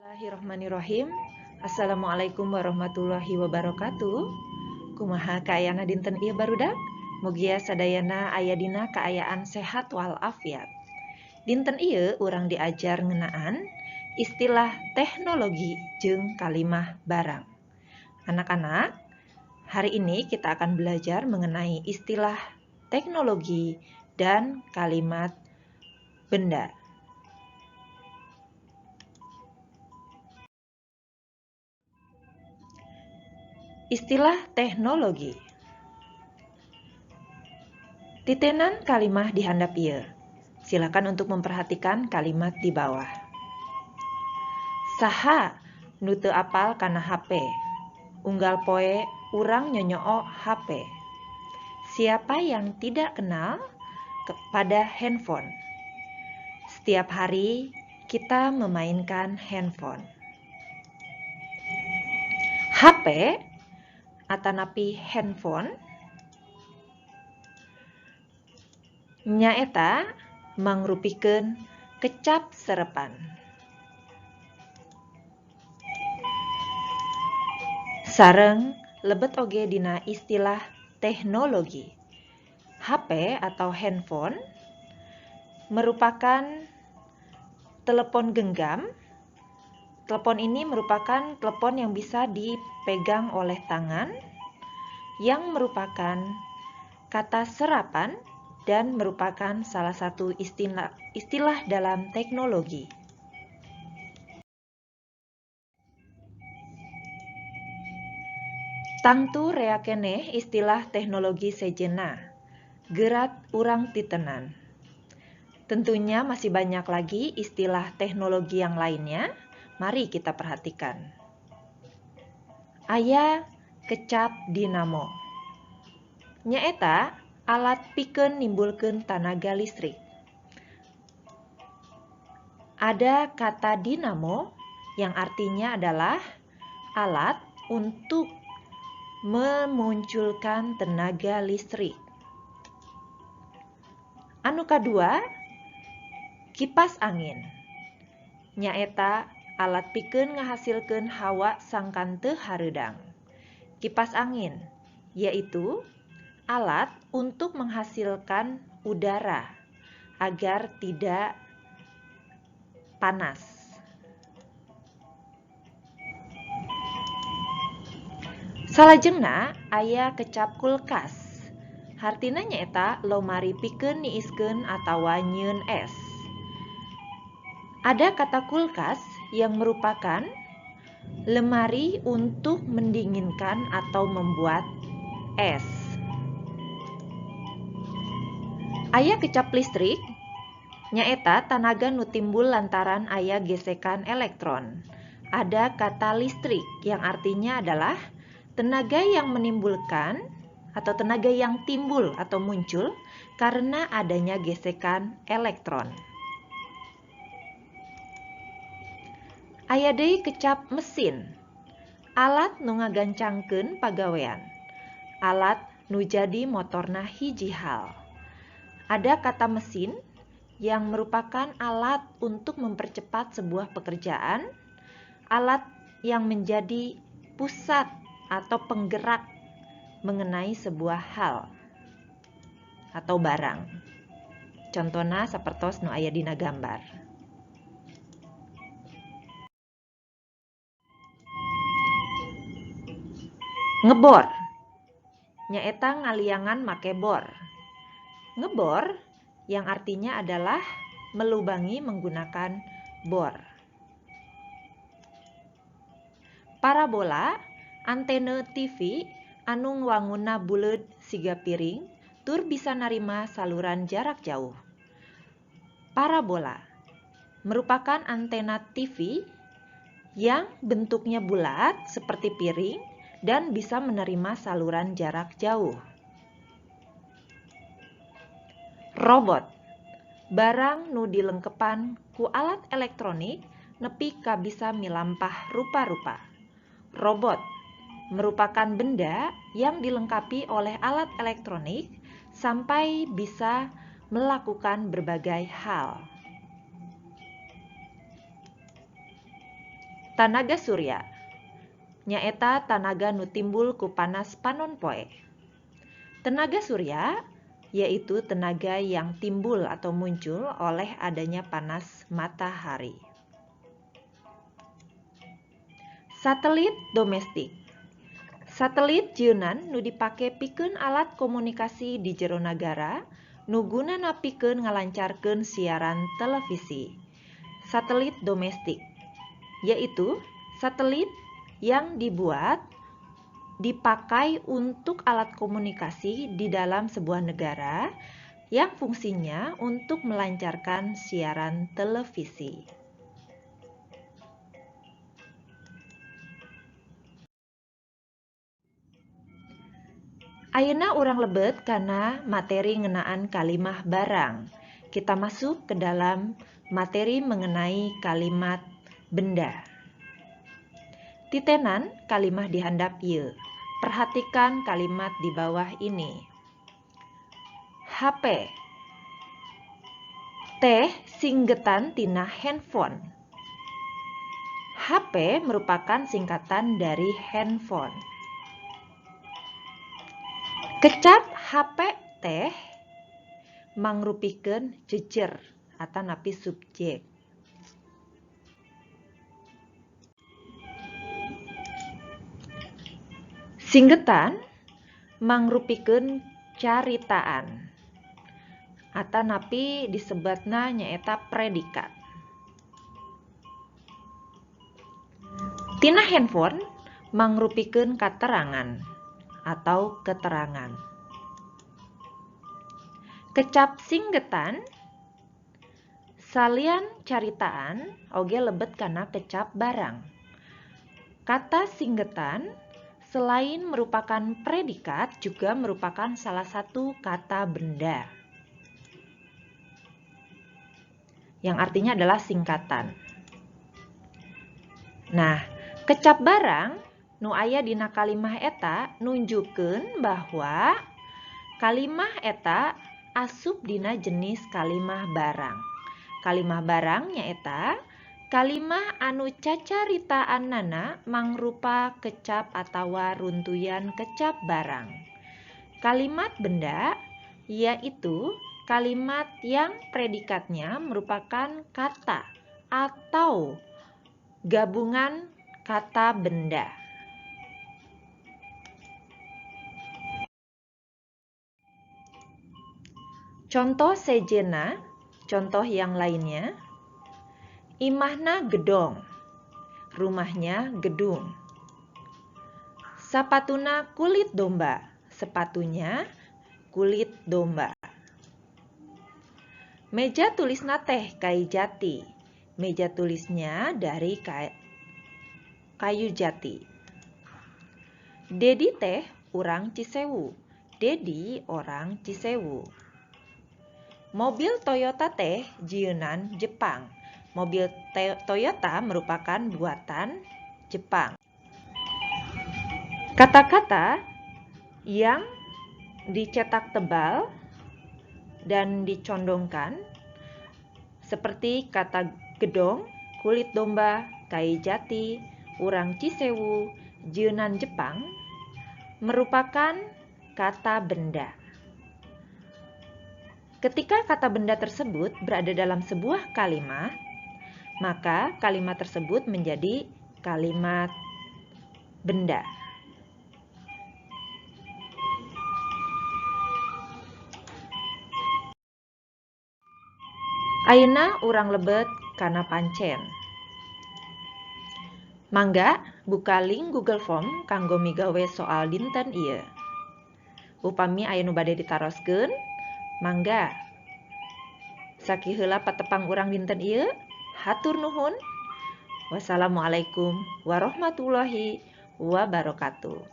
Bismillahirrahmanirrahim. Assalamualaikum warahmatullahi wabarakatuh. Kumaha kaayana dinten ieu barudak? Mugia sadayana aya dina kaayaan sehat walafiat. Dinten ieu urang diajar ngeunaan istilah teknologi jeung kalimah barang. Anak-anak, hari ini kita akan belajar mengenai istilah teknologi dan kalimat benda. Istilah teknologi. Titenan kalimah di handap ieu. Silakan untuk memperhatikan kalimat di bawah. Saha nu teu apal kana HP? Unggal poe urang nyonyoo HP. Siapa yang tidak kenal kepada handphone? Setiap hari kita memainkan handphone. HP atanapi handphone nyaeta mangrupikeun kecap serepan. Sareng lebet oge dina istilah teknologi. HP atau handphone merupakan telepon genggam. Telepon ini merupakan telepon yang bisa dipegang oleh tangan, yang merupakan kata serapan dan merupakan salah satu istilah dalam teknologi. Tangtu rea keneh istilah teknologi sejenna, gerat urang titenan. Tentunya masih banyak lagi istilah teknologi yang lainnya. Mari kita perhatikan. Aya kecap dinamo. Nyaeta alat pikeun nimbulkeun tanaga listrik. Ada kata dinamo yang artinya adalah alat untuk memunculkan tenaga listrik. Anu kadua, kipas angin. Nyaeta alat pikeun ngahasilkeun hawa sangkan teu hareudang. Kipas angin yaitu alat untuk menghasilkan udara agar tidak panas. Salajengna aya kecap kulkas. Hartina nyaeta lomari pikeun niiskeun atawa nyieun es. Ada kata kulkas yang merupakan lemari untuk mendinginkan atau membuat es. Aya kecap listrik, nyaeta tanaga nu timbul lantaran aya gesekan elektron. Ada kata listrik yang artinya adalah tenaga yang menimbulkan atau tenaga yang timbul atau muncul karena adanya gesekan elektron. Aya deui kecap mesin, alat nu ngagancangkeun pagawean, alat nu jadi motorna hiji hal. Ada kata mesin yang merupakan alat untuk mempercepat sebuah pekerjaan, alat yang menjadi pusat atau penggerak mengenai sebuah hal atau barang. Contohna sapertos nu aya dina gambar. Ngebor nyaeta ngaliangan make bor. Ngebor yang artinya adalah melubangi menggunakan bor. Parabola antena TV anu wangunna buleud siga piring tur bisa narima saluran jarak jauh. Parabola merupakan antena TV yang bentuknya bulat seperti piring dan bisa menerima saluran jarak jauh. Robot, barang nu dilengkepan ku alat elektronik nepi ka bisa milampah rupa-rupa. Robot merupakan benda yang dilengkapi oleh alat elektronik sampai bisa melakukan berbagai hal. Tanaga surya nyaeta tanaga nu timbul ku panas panon poe. Tenaga surya yaitu tenaga yang timbul atau muncul oleh adanya panas matahari. Satelit domestik. Satelit jieunan nu dipake pikeun alat komunikasi di jero nagara nu gunana pikeun ngalancarkeun siaran televisi. Satelit domestik yaitu satelit yang dipakai untuk alat komunikasi di dalam sebuah negara yang fungsinya untuk melancarkan siaran televisi. Ayeuna urang lebet kana materi ngenaan kalimah barang. Kita masuk ke dalam materi mengenai kalimat benda. Titenan kalimah di handap ieu. Perhatikan kalimat di bawah ini. HP. Teh singgetan tina handphone. HP merupakan singkatan dari handphone. Kecap HP teh mangrupikeun jejer atanapi subjek. Singgetan mangrupikeun caritaan atanapi disebutna nyaeta predikat. Tina handphone mangrupikeun katerangan atau keterangan. Kecap singgetan salian caritaan oge lebet kana kecap barang. Kata singgetan selain merupakan predikat juga merupakan salah satu kata benda yang artinya adalah singkatan. Nah, kecap barang nu aya dina kalimah eta nunjukkeun bahwa kalimah eta asup dina jenis kalimah barang. Kalimah barang nyaeta kalimah anu cacaritaannana mangrupa kecap atawa runtuyan kecap barang. Kalimat benda yaitu kalimat yang predikatnya merupakan kata atau gabungan kata benda. Contoh sejenna, contoh yang lainnya. Imahna gedong, rumahnya gedung. Sapatuna kulit domba, sepatunya kulit domba. Meja tulisna teh kayu jati, meja tulisnya dari kayu jati. Dedi teh orang Cisewu, Dedi orang Cisewu. Mobil Toyota teh jieunan Jepang. Mobil Toyota merupakan buatan Jepang. Kata-kata yang dicetak tebal dan dicondongkan seperti kata gedong, kulit domba, kayu jati, urang Cisewu, jieunan Jepang merupakan kata benda. Ketika kata benda tersebut berada dalam sebuah kalimat, maka kalimat tersebut menjadi kalimat benda. Ayeuna urang lebet kana pancen. Mangga buka link Google Form kanggo migawe soal dinten ieu. Upami aya nu bade ditaroskeun, mangga. Sakiheula patepang urang dinten ieu. Hatur nuhun. Wassalamualaikum warahmatullahi wabarakatuh.